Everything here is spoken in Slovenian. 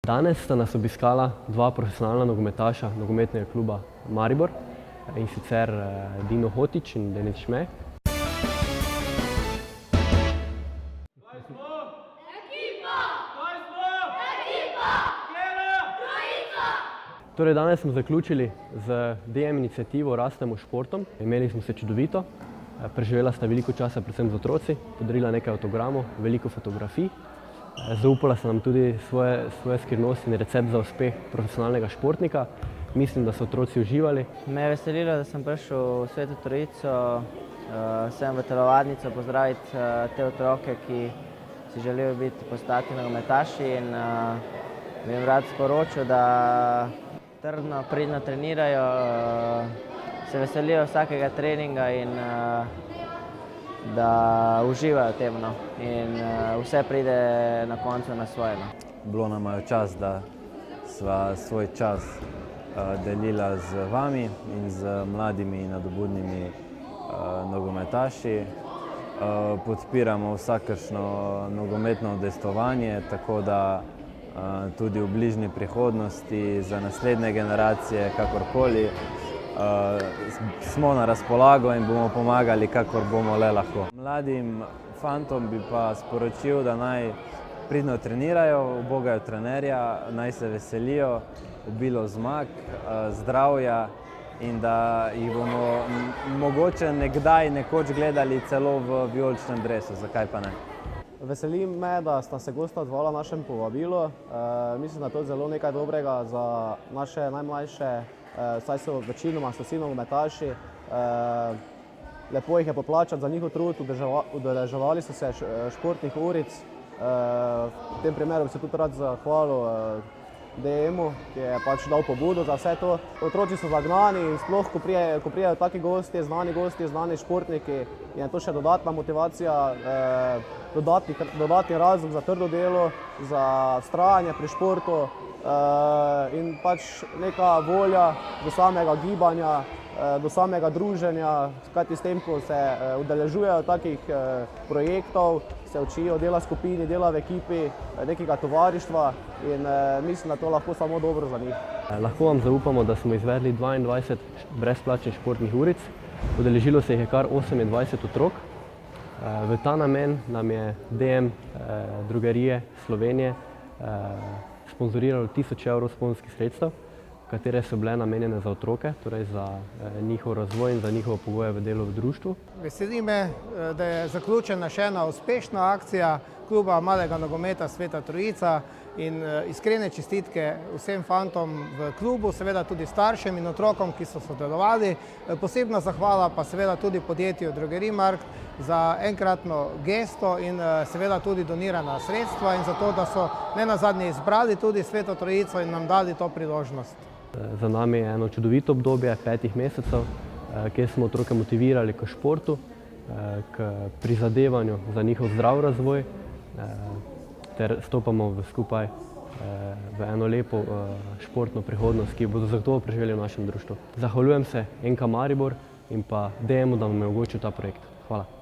Danes sta nas obiskala dva profesionalna nogometaša nogometnega kluba Maribor, in sicer Dino Hotić in Denis Šmej. Torej, danes smo zaključili z DM iniciativo Rastemo s športom. Imeli smo se čudovito, preživela sta veliko časa predvsem z otroci, podarila nekaj avtogramov, veliko fotografij. Zaupala sta nam tudi svoje skrivnosti in recept za uspeh profesionalnega športnika. Mislim, da so otroci uživali. Me je veselilo, da sem prišel v Sveto Trojico, sem v telovadnico pozdraviti te otroke, ki si želijo postati nogometaši, in bi jim rad sporočil, da trdno, pridno trenirajo, se veselijo vsakega treninga in da uživajo v tem, in vse pride na koncu na svoje. Bilo nam je čas, da sva svoj čas delila z vami in z mladimi nadobudnimi nogometaši. Podpiramo vsakršno nogometno udejstvovanje, tako da tudi v bližnji prihodnosti za naslednje generacije, kakorkoli, smo na razpolago in bomo pomagali, kakor bomo le lahko. Mladim fantom bi pa sporočil, da naj pridno trenirajo, ubogajo trenerja, naj se veselijo, obilo zmag, zdravja, in da jih bomo mogoče nekoč gledali celo v vijoličnem dresu, zakaj pa ne. Veseli me, da sta se gosta odzvala našemu povabilu. Mislim, da je to zelo nekaj dobrega za naše najmlajše, saj so večinoma vsi nogometaši. Lepo jih je poplačati za njihov trud, udeleževali so se športnih uric. V tem primeru bi se tudi rad zahvalil DM-u, ki je dal pobudo za vse to. Otroci so zagnani in sploh, ko prijejo taki gosti, znani športniki, je to še dodatna motivacija, dodatni razlog za trdo delo, za vztrajanje pri športu in neka volja do samega gibanja, do samega druženja, kajti s tem, ko se udeležujejo takih projektov, se učijo dela v skupini, dela v ekipi, nekega tovarištva, in mislim, da to lahko samo dobro za njih. Lahko vam zaupamo, da smo izvedli 22 brezplačnih športnih uric. Udeležilo se jih je kar 28 otrok. V ta namen nam je DM Drogerije Slovenije sponzoriralo 1000 evrov sponzorskih sredstev, katere so bile namenjene za otroke, torej za njihov razvoj in za njihove pogoje v delu v društvu. Veseli me, da je zaključena še ena uspešna akcija kluba malega nogometa Sveta Trojica, in iskrene čestitke vsem fantom v klubu, seveda tudi staršem in otrokom, ki so sodelovali. Posebna zahvala pa seveda tudi podjetju Drogerij Markt za enkratno gesto in seveda tudi donirana sredstva, in za to, da so nenazadnje izbrali tudi Sveto Trojico in nam dali to priložnost. Za nami je eno čudovito obdobje 5 mesecev, kjer smo otroke motivirali k športu, k prizadevanju za njihov zdrav razvoj, ter stopamo skupaj v eno lepo športno prihodnost, ki jo bodo zagotovo preživeli v našem društvu. Zahvaljujem se NK Maribor in pa DM-u, da nam je omogočil ta projekt. Hvala.